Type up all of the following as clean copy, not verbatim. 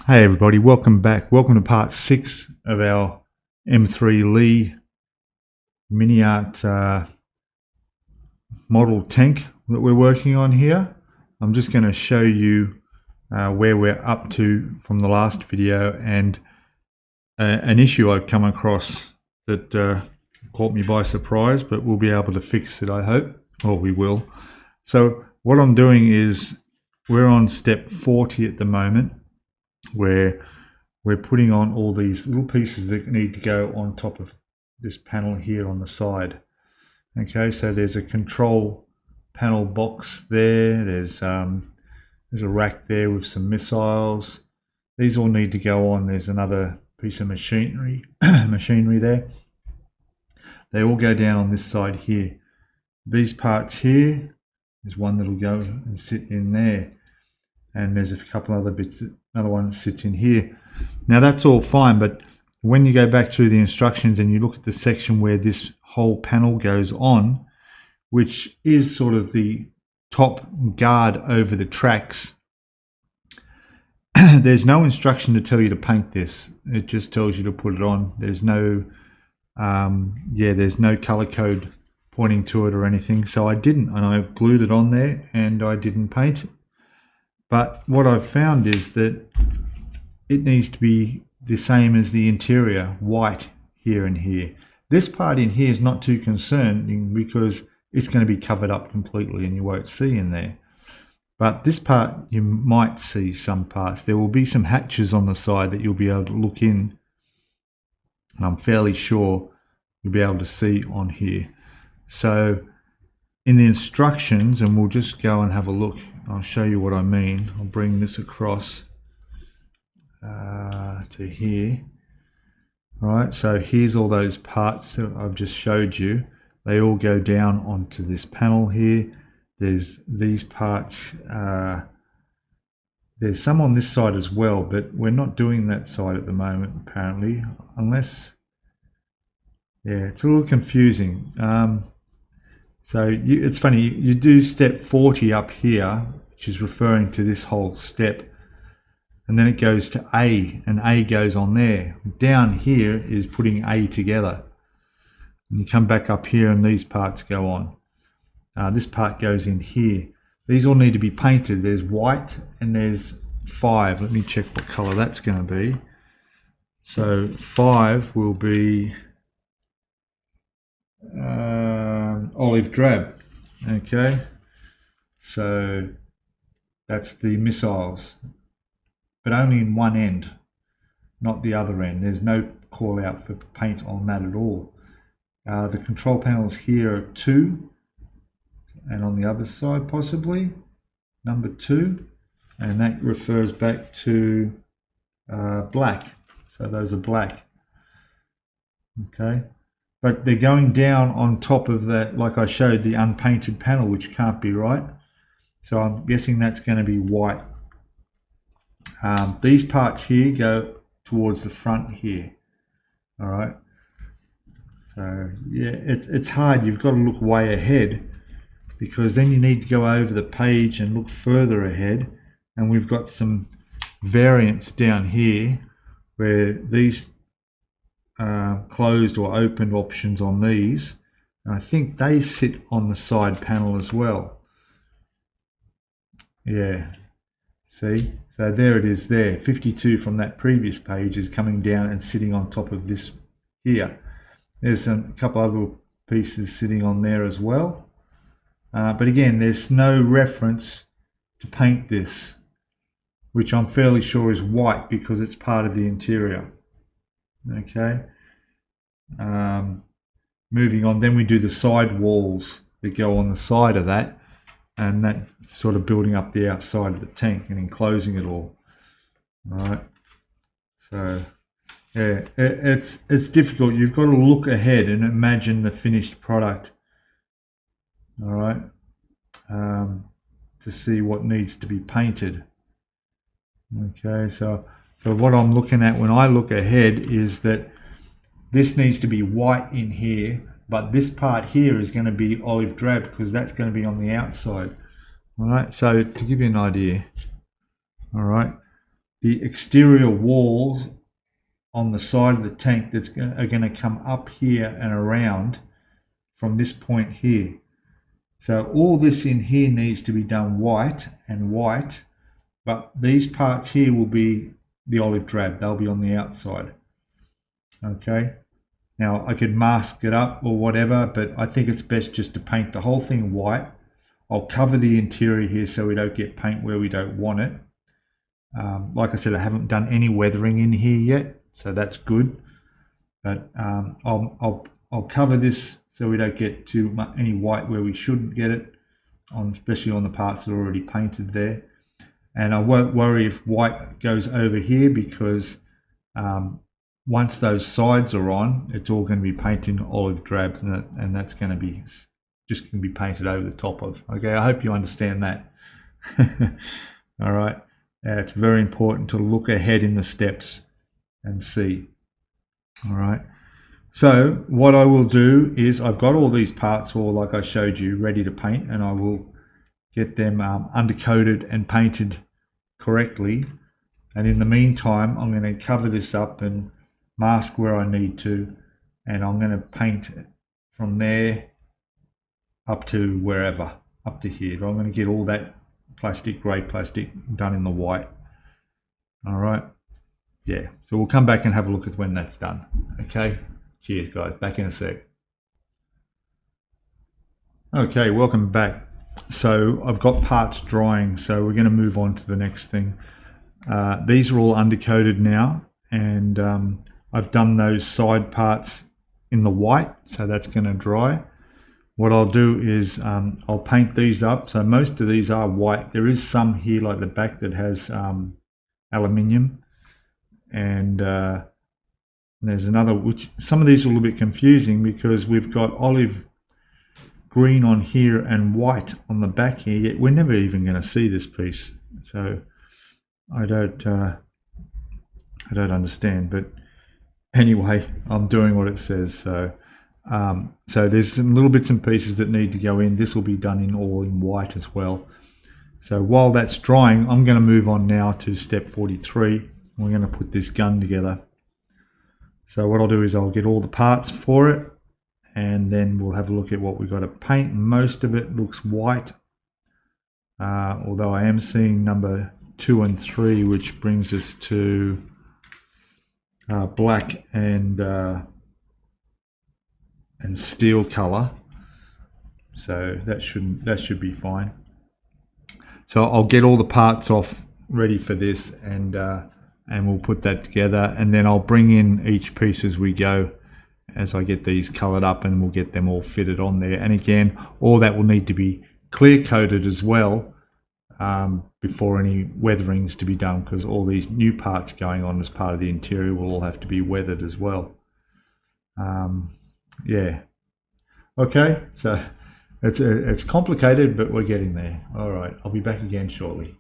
Hey everybody, welcome back. Welcome to part 6 of our M3 Lee MiniArt model tank that we're working on here. I'm just going to show you where we're up to from the last video and an issue I've come across that caught me by surprise, but we'll be able to fix it, I hope, or we will. So what I'm doing is we're on step 40 at the moment, where we're putting on all these little pieces that need to go on top of this panel here on the side. Okay, so there's a control panel box there. There's a rack there with some missiles. These all need to go on. There's another piece of machinery there. They all go down on this side here. These parts here, there's one that'll go and sit in there. And there's a couple other bits, another one that sits in here. Now that's all fine, but when you go back through the instructions and you look at the section where this whole panel goes on, which is sort of the top guard over the tracks, there's no instruction to tell you to paint this. It just tells you to put it on. There's no, there's no color code pointing to it or anything. So I didn't, and I've glued it on there and I didn't paint it. But what I've found is that it needs to be the same as the interior, white here and here. This part in here is not too concerning because it's going to be covered up completely and you won't see in there. But this part, you might see some parts. There will be some hatches on the side that you'll be able to look in. And I'm fairly sure you'll be able to see on here. So in the instructions, and we'll just go and have a look. I'll show you what I mean. I'll bring this across to here. Right, so here's all those parts that I've just showed you. They all go down onto this panel here. There's these parts. There's some on this side as well, but we're not doing that side at the moment, apparently, unless, yeah, it's a little confusing. So it's funny, you do step 40 up here, which is referring to this whole step, and then it goes to A, and A goes on there. Down here is putting A together. And you come back up here and these parts go on. This part goes in here. These all need to be painted. There's white and there's 5. Let me check what color that's going to be. So 5 will be olive drab. Okay, so that's the missiles, but only in one end, not the other end. There's no call out for paint on that at all. The control panels here are 2, and on the other side possibly number 2, and that refers back to black. So those are black. Okay. But they're going down on top of that, like I showed, the unpainted panel, which can't be right. So I'm guessing that's going to be white. These parts here go towards the front here. All right. So yeah, it's hard. You've got to look way ahead because then you need to go over the page and look further ahead. And we've got some variants down here where these closed or opened options on these, and I think they sit on the side panel as well. Yeah, see, so there it is there. 52 from that previous page is coming down and sitting on top of this here. There's a couple other pieces sitting on there as well, but again, there's no reference to paint this, which I'm fairly sure is white because it's part of the interior. Okay, moving on, then we do the side walls that go on the side of that, and that sort of building up the outside of the tank and enclosing it all. All right, so yeah, it's difficult. You've got to look ahead and imagine the finished product. All right, to see what needs to be painted. Okay, so what I'm looking at when I look ahead is that this needs to be white in here, but this part here is going to be olive drab because that's going to be on the outside. All right, so to give you an idea, all right, the exterior walls on the side of the tank are going to come up here and around from this point here. So all this in here needs to be done white and white, but these parts here will be the olive drab. They'll be on the outside. Okay. Now I could mask it up or whatever, but I think it's best just to paint the whole thing white. I'll cover the interior here so we don't get paint where we don't want it. Like I said, I haven't done any weathering in here yet, so that's good. But I'll cover this so we don't get too much any white where we shouldn't get it, especially on the parts that are already painted there. And I won't worry if white goes over here, because once those sides are on, it's all going to be painted in olive drab, and that's going to be just going to be painted over the top of. Okay, I hope you understand that. All right, it's very important to look ahead in the steps and see. All right, so what I will do is I've got all these parts, all like I showed you, ready to paint, and I will get them undercoated and painted correctly. And in the meantime, I'm going to cover this up and mask where I need to, and I'm going to paint from there up to wherever, up to here. But I'm going to get all that grey plastic done in the white. All right, yeah, so we'll come back and have a look at when that's done. Okay, cheers guys, back in a sec. Okay, welcome back. So I've got parts drying, so we're going to move on to the next thing. These are all undercoated now, and I've done those side parts in the white, so that's going to dry. What I'll do is I'll paint these up. So most of these are white. There is some here like the back that has aluminium, and there's another, which some of these are a little bit confusing because we've got olive green on here and white on the back here, yet we're never even going to see this piece. So I don't understand, but anyway, I'm doing what it says. So so there's some little bits and pieces that need to go in. This will be done all in white as well. So while that's drying, I'm going to move on now to step 43. We're going to put this gun together. So what I'll do is I'll get all the parts for it, and then we'll have a look at what we've got to paint. Most of it looks white, although I am seeing number 2 and 3, which brings us to black and steel color. So that should be fine. So I'll get all the parts off ready for this, and we'll put that together, and then I'll bring in each piece as we go, as I get these colored up, and we'll get them all fitted on there. And again, all that will need to be clear coated as well before any weathering's to be done, because all these new parts going on as part of the interior will all have to be weathered as well. Yeah, okay, so it's complicated, but we're getting there. All right, I'll be back again shortly.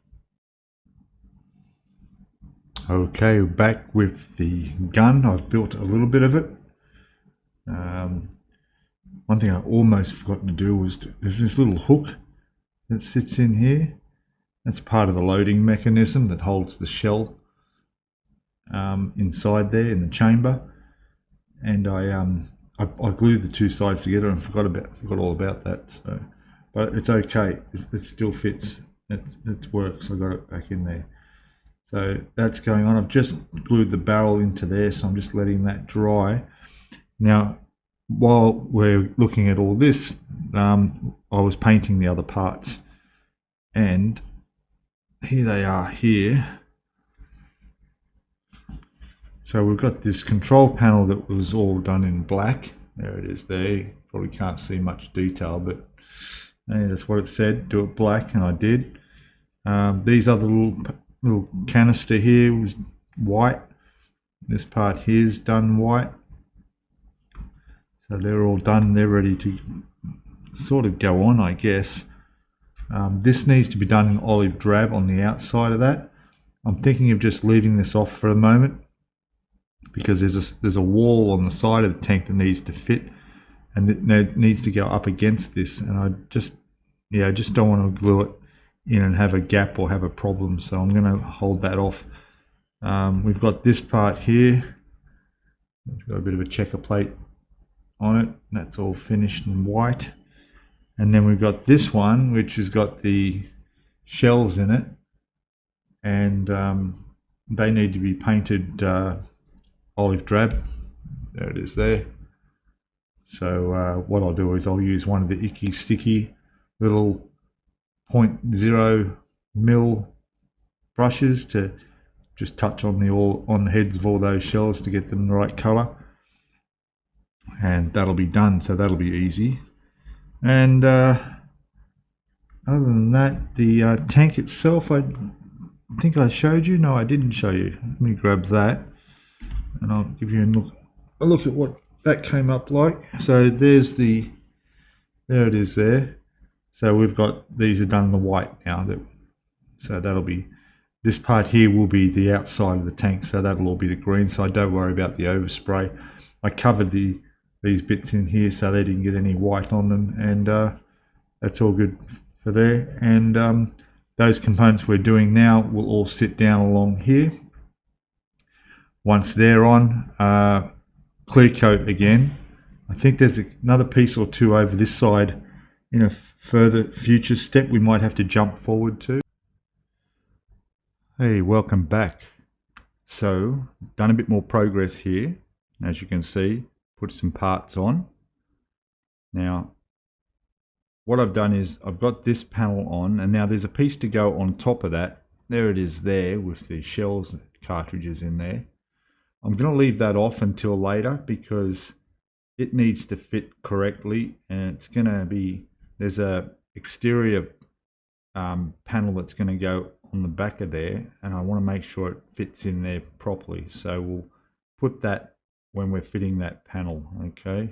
Okay, back with the gun. I've built a little bit of it. One thing I almost forgot to do was there's this little hook that sits in here. That's part of the loading mechanism that holds the shell inside there in the chamber. And I glued the two sides together and forgot all about that. So, but it's okay. It still fits. It works. I got it back in there. So that's going on. I've just glued the barrel into there, so I'm just letting that dry. Now, while we're looking at all this, I was painting the other parts, and here they are here. So we've got this control panel that was all done in black. There it is there. You probably can't see much detail, but hey, that's what it said. Do it black, and I did. These other little canister here was white. This part here is done white. So they're all done. They're ready to sort of go on, I guess. This needs to be done in olive drab on the outside of that. I'm thinking of just leaving this off for a moment, because there's a wall on the side of the tank that needs to fit, and it needs to go up against this, and I just don't want to glue it in and have a gap or have a problem, so I'm going to hold that off We've got this part here. It's got a bit of a checker plate on it. That's all finished in white. And then we've got this one, which has got the shells in it, and they need to be painted olive drab. There it is there. So what I'll do is I'll use one of the Icky Sticky little 0.0 mil brushes to just touch on the heads of all those shells to get them the right color, and that'll be done. So that'll be easy. And other than that, the tank itself, I think I showed you. No, I didn't show you. Let me grab that and I'll give you a look at what that came up like. So there it is there. So we've got, these are done in the white now. So that'll be, this part here will be the outside of the tank, so that'll all be the green, so don't worry about the overspray. I covered these bits in here so they didn't get any white on them, and that's all good for there. And those components we're doing now will all sit down along here. Once they're on, clear coat again. I think there's another piece or two over this side in a further future step we might have to jump forward to. Hey, welcome back. So, done a bit more progress here. As you can see, put some parts on. Now, what I've done is I've got this panel on, and now there's a piece to go on top of that. There it is there with the shells cartridges in there. I'm going to leave that off until later because it needs to fit correctly, and it's going to be, there's a exterior panel that's going to go on the back of there, and I want to make sure it fits in there properly. So we'll put that when we're fitting that panel, okay?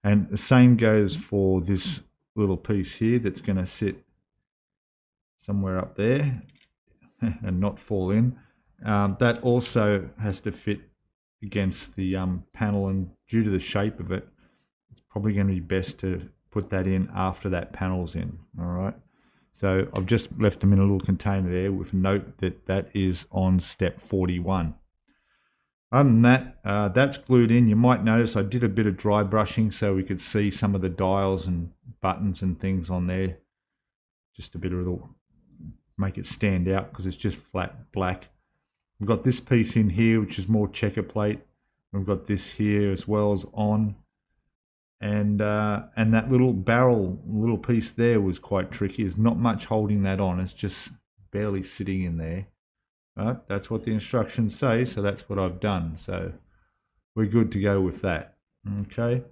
And the same goes for this little piece here that's going to sit somewhere up there and not fall in. That also has to fit against the panel, and due to the shape of it, it's probably going to be best to put that in after that panel's in. All right, so I've just left them in a little container there with a note that that is on step 41. Other than that, that's glued in. You might notice I did a bit of dry brushing so we could see some of the dials and buttons and things on there, just a bit of little, make it stand out because it's just flat black. We've got this piece in here which is more checker plate. We've got this here as well as on, and that little barrel little piece there was quite tricky. There's not much holding that on, it's just barely sitting in there. But that's what the instructions say, so that's what I've done. So we're good to go with that. Okay,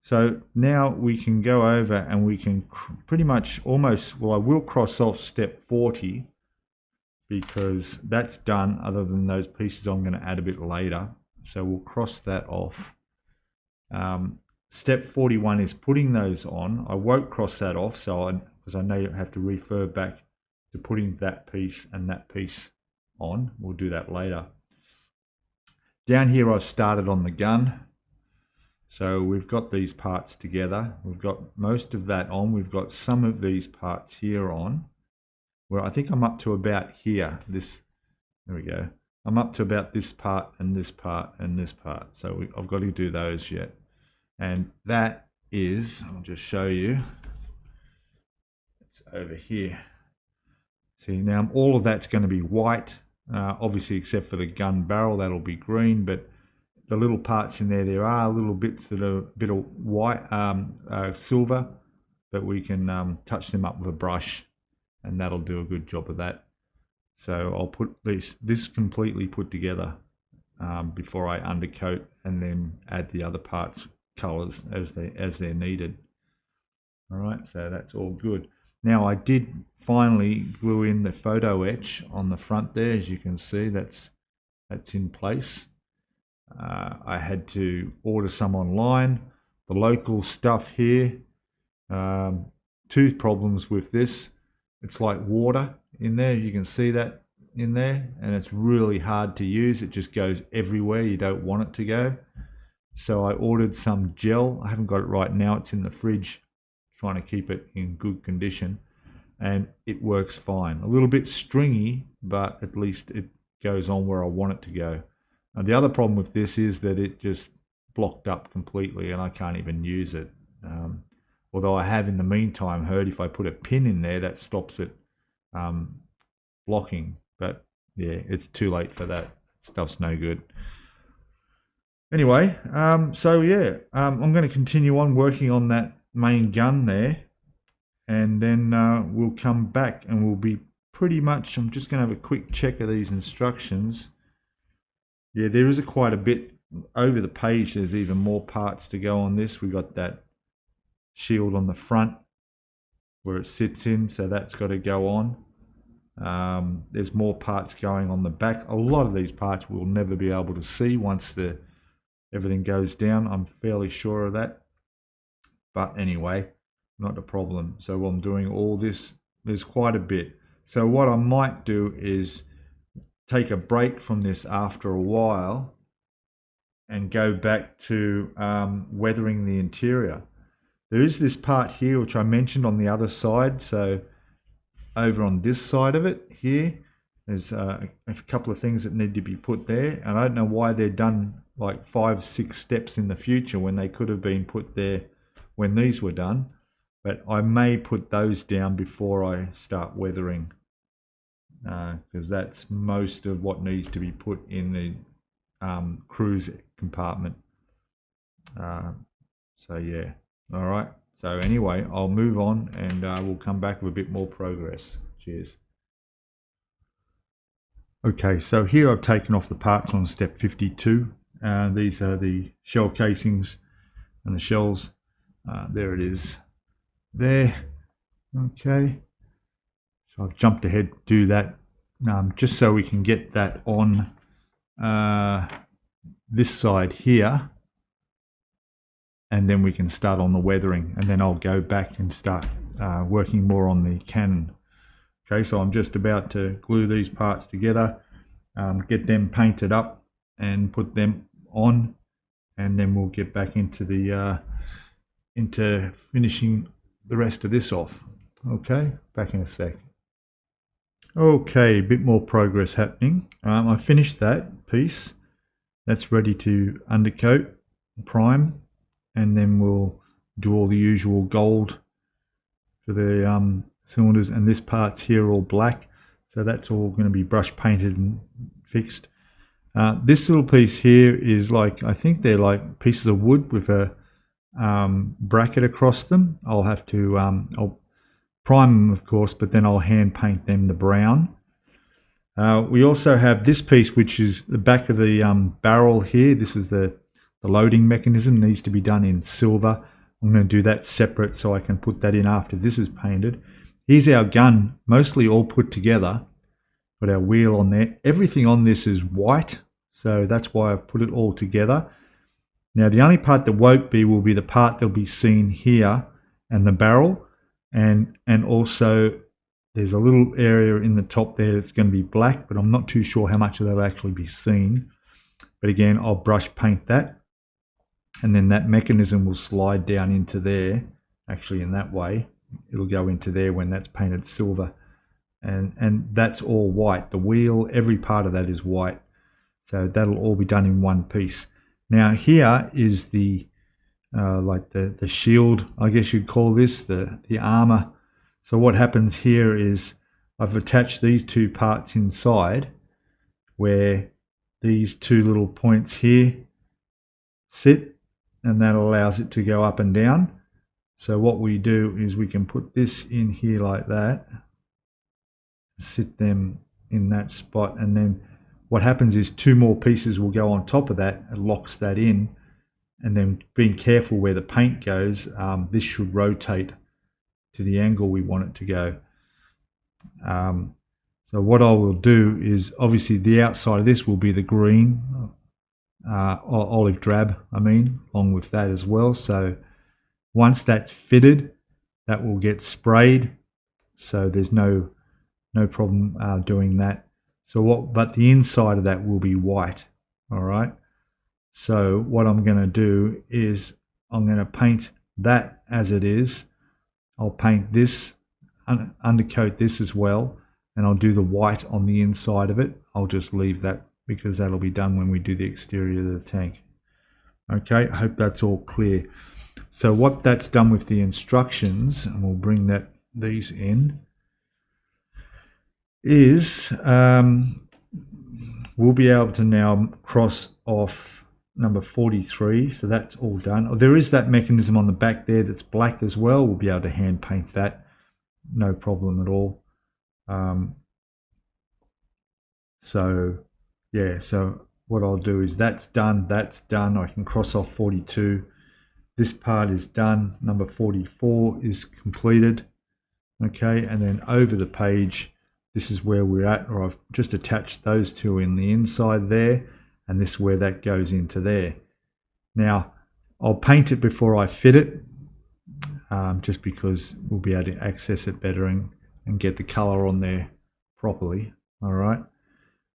so now we can go over and we can pretty much almost, well, I will cross off step 40 because that's done, other than those pieces I'm going to add a bit later. So we'll cross that off. Step 41 is putting those on. I won't cross that off, so because I know you have to refer back to putting that piece and that piece on. We'll do that later. Down here I've started on the gun. So we've got these parts together. We've got most of that on. We've got some of these parts here on. Where I think I'm up to about here. There we go. I'm up to about this part and this part and this part. So I've got to do those yet. And that is, I'll just show you. It's over here. See, now all of that's going to be white, obviously except for the gun barrel, that'll be green, but the little parts in there are little bits that are a bit of white, silver, but we can touch them up with a brush, and that'll do a good job of that. So I'll put this completely put together before I undercoat, and then add the other parts colors as they're needed. All right, so that's all good. Now I did finally glue in the photo etch on the front there. As you can see, that's in place. I had to order some online. The local stuff here, two problems with this. It's like water in there, you can see that in there, and it's really hard to use. It just goes everywhere you don't want it to go. So I ordered some gel. I haven't got it right now, it's in the fridge, trying to keep it in good condition, and it works fine. A little bit stringy, but at least it goes on where I want it to go. And the other problem with this is that it just blocked up completely and I can't even use it. Although I have in the meantime heard if I put a pin in there that stops it blocking. But yeah, it's too late for that. Stuff's no good. Anyway, so yeah, I'm going to continue on working on that main gun there, and then we'll come back and we'll be pretty much, I'm just going to have a quick check of these instructions. Yeah, there is quite a bit over the page. There's even more parts to go on this. We got that shield on the front where it sits in, so that's got to go on. There's more parts going on the back. A lot of these parts we'll never be able to see once everything goes down. I'm fairly sure of that. But anyway, not a problem. So while I'm doing all this, there's quite a bit. So what I might do is take a break from this after a while and go back to weathering the interior. There is this part here which I mentioned on the other side. So over on this side of it here, there's a couple of things that need to be put there. And I don't know why they're done like 5-6 steps in the future when they could have been put there when these were done. But I may put those down before I start weathering, because that's most of what needs to be put in the cruise compartment. So yeah, all right. So anyway, I'll move on and we'll come back with a bit more progress. Cheers. Okay, so here I've taken off the parts on step 52. These are the shell casings and the shells. There it is there. Okay, so I've jumped ahead to do that just so we can get that on this side here, and then we can start on the weathering, and then I'll go back and start working more on the cannon. Okay, so I'm just about to glue these parts together, get them painted up and put them on, and then we'll get back into the into finishing the rest of this off. Okay, back in a sec. Okay, a bit more progress happening. I finished that piece. That's ready to undercoat, prime, and then we'll do all the usual gold for the cylinders, and this part's here all black, so that's all going to be brush painted and fixed. This little piece here is like, I think they're like pieces of wood with a bracket across them. I'll have to I'll prime them, of course, but then I'll hand paint them the brown. We also have this piece, which is the back of the barrel here. This is the loading mechanism, needs to be done in silver. I'm going to do that separate so I can put that in after this is painted. Here's our gun, mostly all put together. Got our wheel on there. Everything on this is white, so that's why I've put it all together. Now the only part that won't be will be the part that'll be seen here and the barrel, and also there's a little area in the top there that's going to be black, but I'm not too sure how much of that will actually be seen. But again, I'll brush paint that, and then that mechanism will slide down into there. Actually, in that way, it'll go into there when that's painted silver, and that's all white. The wheel, every part of that is white, so that'll all be done in one piece. Now here is the like the shield, I guess you'd call this, the armor. So what happens here is I've attached these two parts inside where these two little points here sit, and that allows it to go up and down. So what we do is we can put this in here like that, sit them in that spot, and then what happens is two more pieces will go on top of that and locks that in, and then being careful where the paint goes, this should rotate to the angle we want it to go. So what I will do is, obviously the outside of this will be the green, olive drab, I mean, along with that as well. So once that's fitted, that will get sprayed, so there's no problem doing that. But the inside of that will be white. All right, so what I'm going to do is I'm going to paint that as it is. I'll paint this, undercoat this as well, and I'll do the white on the inside of it. I'll just leave that because that'll be done when we do the exterior of the tank. Okay, I hope that's all clear. So what that's done with the instructions, and we'll bring these in, is we'll be able to now cross off number 43, so that's all done. Oh, there is that mechanism on the back there that's black as well. We'll be able to hand paint that, no problem at all. So yeah, so what I'll do is that's done. I can cross off 42. This part is done. Number 44 is completed. Okay, and then over the page, this is where we're at, or I've just attached those two in the inside there, and this is where that goes into there. Now, I'll paint it before I fit it, just because we'll be able to access it better and get the color on there properly. All right.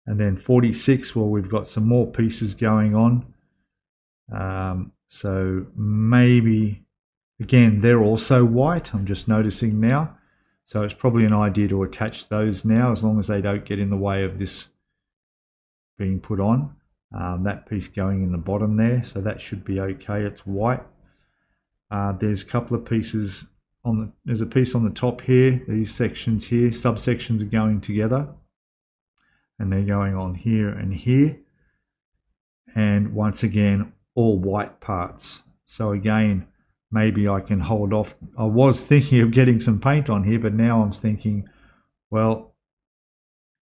And then 46, well, we've got some more pieces going on. So maybe, again, they're also white, I'm just noticing now. So it's probably an idea to attach those now, as long as they don't get in the way of this being put on. That piece going in the bottom there, so that should be okay. It's white. There's a couple of pieces there's a piece on the top here. These sections here, subsections are going together, and they're going on here and here. And once again, all white parts. So again, maybe I can hold off. I was thinking of getting some paint on here, but now I'm thinking, well,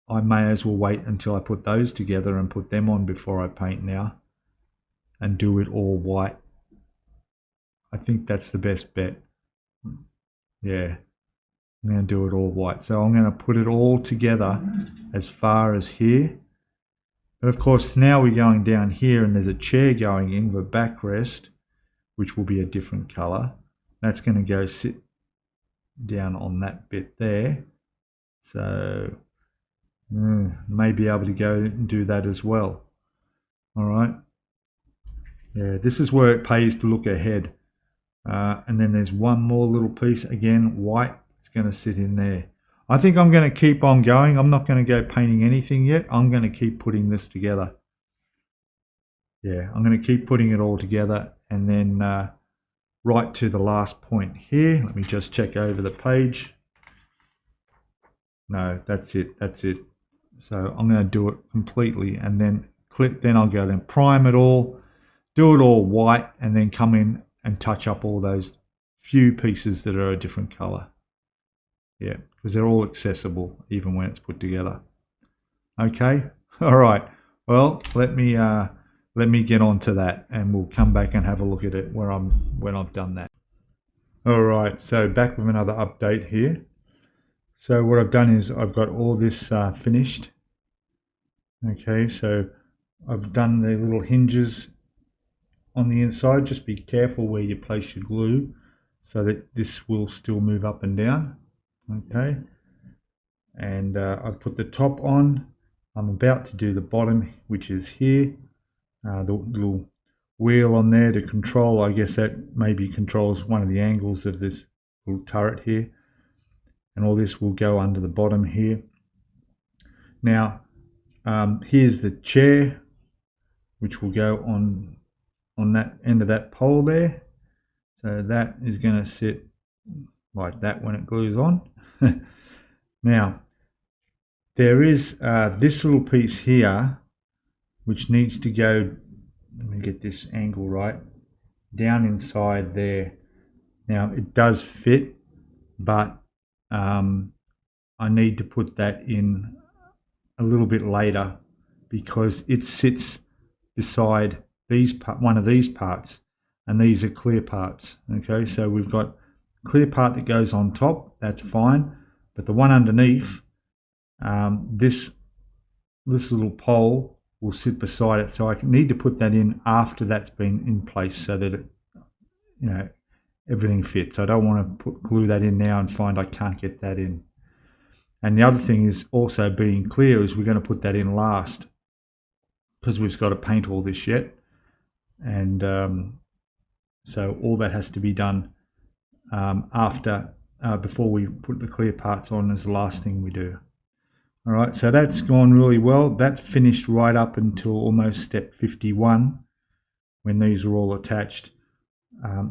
I may as well wait until I put those together and put them on before I paint now, and do it all white. I think that's the best bet. Yeah, I'm going to do it all white. So I'm going to put it all together as far as here. But of course, now we're going down here, and there's a chair going in with a backrest, which will be a different color. That's going to go sit down on that bit there. So may be able to go and do that as well. All right. Yeah, this is where it pays to look ahead. And then there's one more little piece, again, white. It's going to sit in there. I think I'm going to keep on going. I'm not going to go painting anything yet. I'm going to keep putting this together. Yeah, I'm going to keep putting it all together, and then right to the last point here. Let me just check over the page. No, that's it. That's it. So I'm going to do it completely, and then click. Then I'll go and prime it all, do it all white, and then come in and touch up all those few pieces that are a different color. Yeah, because they're all accessible even when it's put together. Okay, all right. Well, let me get on to that, and we'll come back and have a look at it when I've done that. All right, so back with another update here. So what I've done is I've got all this finished. Okay, so I've done the little hinges on the inside. Just be careful where you place your glue, so that this will still move up and down. Okay, and I've put the top on. I'm about to do the bottom, which is here. The little wheel on there to control, I guess that maybe controls one of the angles of this little turret here. And all this will go under the bottom here. Now, here's the chair, which will go on that end of that pole there. So that is going to sit like that when it glues on. Now, there is this little piece here, which needs to go, let me get this angle right, down inside there. Now, it does fit, but I need to put that in a little bit later, because it sits beside one of these parts, and these are clear parts. Okay, so we've got clear part that goes on top, that's fine, but the one underneath, this little pole will sit beside it, so I need to put that in after that's been in place, so that it, everything fits. I don't want to glue that in now and find I can't get that in. And the other thing is also being clear is we're going to put that in last, because we've got to paint all this yet, and so all that has to be done before we put the clear parts on, is the last thing we do. All right, so that's gone really well. That's finished right up until almost step 51 when these are all attached.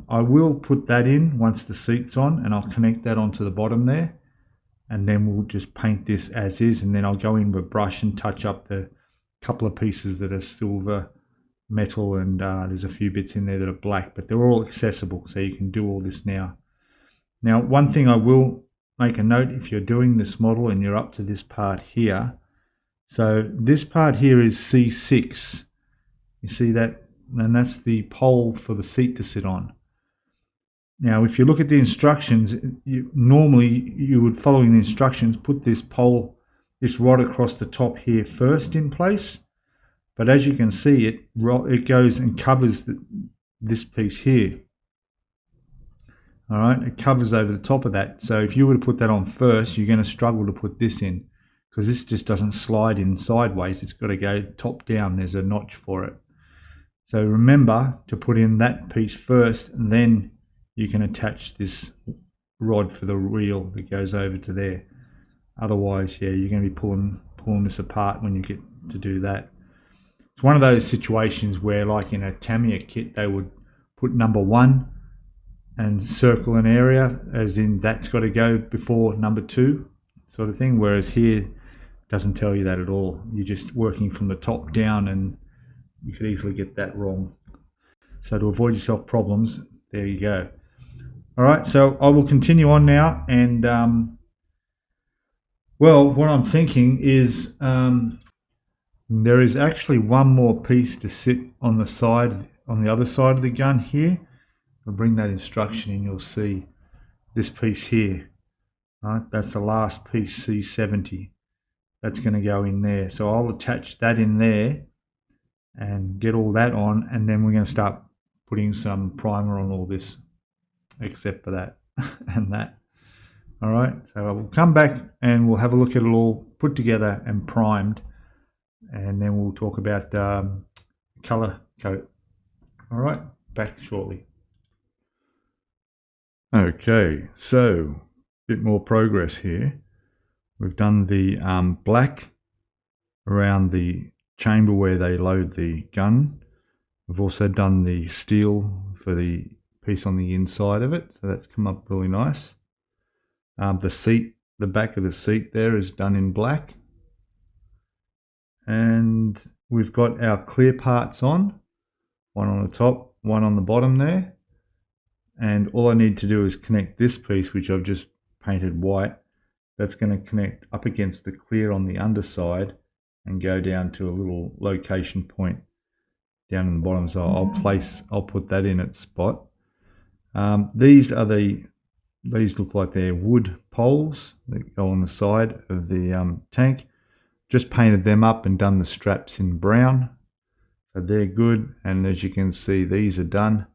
I will put that in once the seat's on, and I'll connect that onto the bottom there, and then we'll just paint this as is, and then I'll go in with a brush and touch up the couple of pieces that are silver metal, and there's a few bits in there that are black, but they're all accessible, so you can do all this now. Now, one thing I will make a note, if you're doing this model and you're up to this part here, so this part here is C6. You see that? And that's the pole for the seat to sit on. Now, if you look at the instructions, normally you would, following the instructions, put this pole, this rod across the top here first in place. But as you can see, it goes and covers this piece here. All right, it covers over the top of that. So if you were to put that on first, you're going to struggle to put this in, because this just doesn't slide in sideways. It's got to go top down. There's a notch for it. So remember to put in that piece first, and then you can attach this rod for the wheel that goes over to there. Otherwise, yeah, you're going to be pulling this apart when you get to do that. It's one of those situations where, like in a Tamiya kit, they would put number 1 and circle an area, as in that's got to go before number 2 sort of thing, whereas here it doesn't tell you that at all. You're just working from the top down, and you could easily get that wrong. So to avoid yourself problems, there you go. All right, so I will continue on now, and well, what I'm thinking is there is actually one more piece to sit on the side, on the other side of the gun here. I'll bring that instruction in, you'll see this piece here. Right, that's the last piece, C70. That's going to go in there. So I'll attach that in there and get all that on, and then we're going to start putting some primer on all this, except for that and that. All right, so we'll come back and we'll have a look at it all put together and primed, and then we'll talk about color coat. All right, back shortly. Okay, so a bit more progress here. We've done the black around the chamber where they load the gun. We've also done the steel for the piece on the inside of it, so that's come up really nice. The seat, the back of the seat there is done in black. And we've got our clear parts on, one on the top, one on the bottom there. And all I need to do is connect this piece, which I've just painted white. That's going to connect up against the clear on the underside and go down to a little location point down in the bottom. So I'll put that in its spot. These look like they're wood poles that go on the side of the tank. Just painted them up and done the straps in brown. So they're good, and as you can see, these are done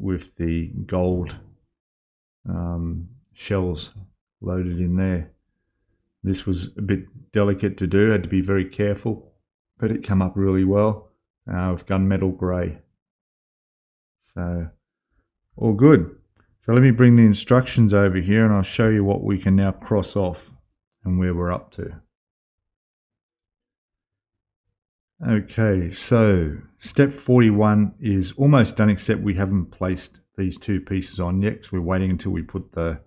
with the gold shells loaded in there. This was a bit delicate to do, had to be very careful, but it came up really well with gunmetal grey. So all good. So let me bring the instructions over here and I'll show you what we can now cross off and where we're up to. Okay, so step 41 is almost done, except we haven't placed these two pieces on yet because we're waiting until we put the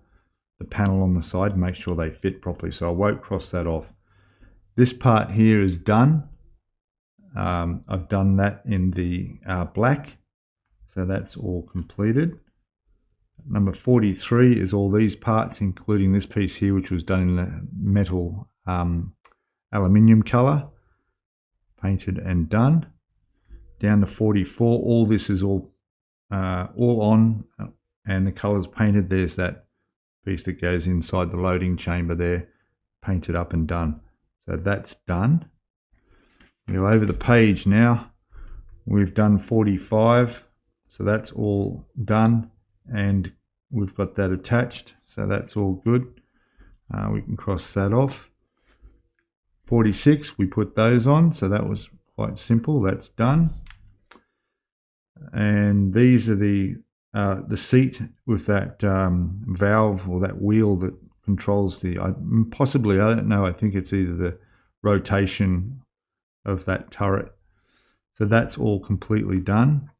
panel on the side and make sure they fit properly, so I won't cross that off. This part here is done. I've done that in the black, so that's all completed. Number 43 is all these parts, including this piece here, which was done in the metal aluminium color, painted and done. Down to 44, all this is all on, and the colors painted. There's that piece that goes inside the loading chamber there, painted up and done. So that's done. We go over the page now. We've done 45, so that's all done, and we've got that attached, so that's all good. We can cross that off. 46, we put those on, so that was quite simple. That's done. And these are the seat with that valve or that wheel that controls the, possibly, I don't know, I think it's either the rotation of that turret. So that's all completely done.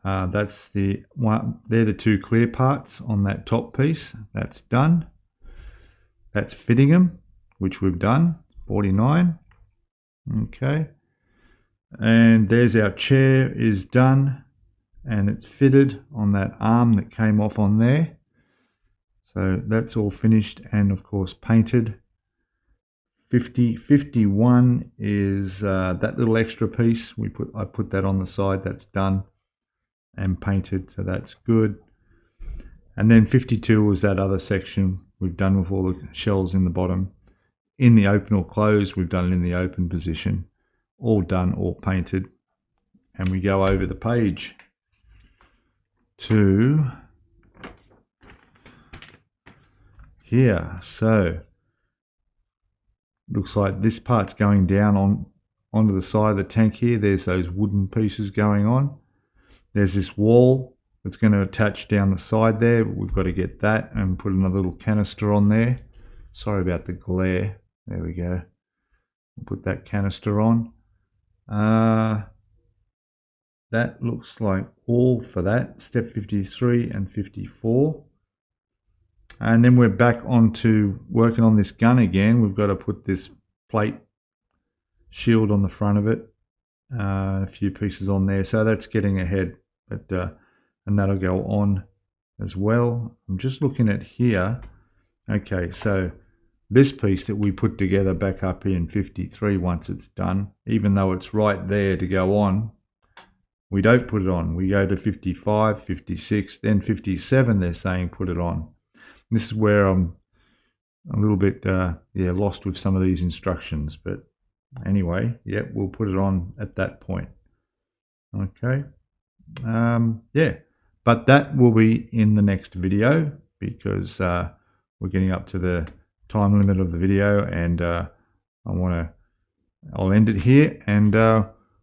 That's the one, they're the two clear parts on that top piece. That's done. That's fitting them, which we've done, 49. Okay. And there's our chair is done, and it's fitted on that arm that came off on there. So that's all finished and of course painted. 51 is that little extra piece. I put that on the side. That's done and painted, so that's good. And then 52 was that other section we've done with all the shells in the bottom. In the open or closed, we've done it in the open position. All done, all painted. And we go over the page to here. So looks like this part's going down onto the side of the tank here. There's those wooden pieces going on. There's this wall that's going to attach down the side there. We've got to get that and put another little canister on there. Sorry about the glare. There we go. We'll put that canister on. That looks like all for that. Step 53 and 54. And then we're back onto working on this gun again. We've got to put this plate shield on the front of it. A few pieces on there. So that's getting ahead. But and that'll go on as well. I'm just looking at here. Okay, so this piece that we put together back up here in 53, once it's done, even though it's right there to go on, we don't put it on. We go to 55, 56, then 57 they're saying put it on. This is where I'm a little bit lost with some of these instructions, but anyway, yeah, we'll put it on at that point. Okay, yeah, but that will be in the next video because we're getting up to the time limit of the video, and I'll end it here, and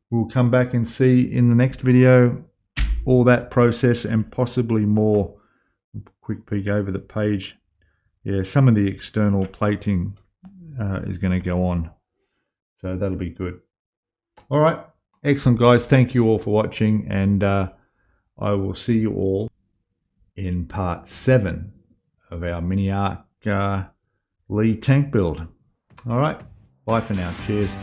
we'll come back and see in the next video all that process and possibly more. Quick peek over the page. Yeah, some of the external plating is going to go on, so that'll be good. All right, excellent guys, thank you all for watching, and I will see you all in part 7 of our MiniArt Lee tank build. All right, bye for now. Cheers.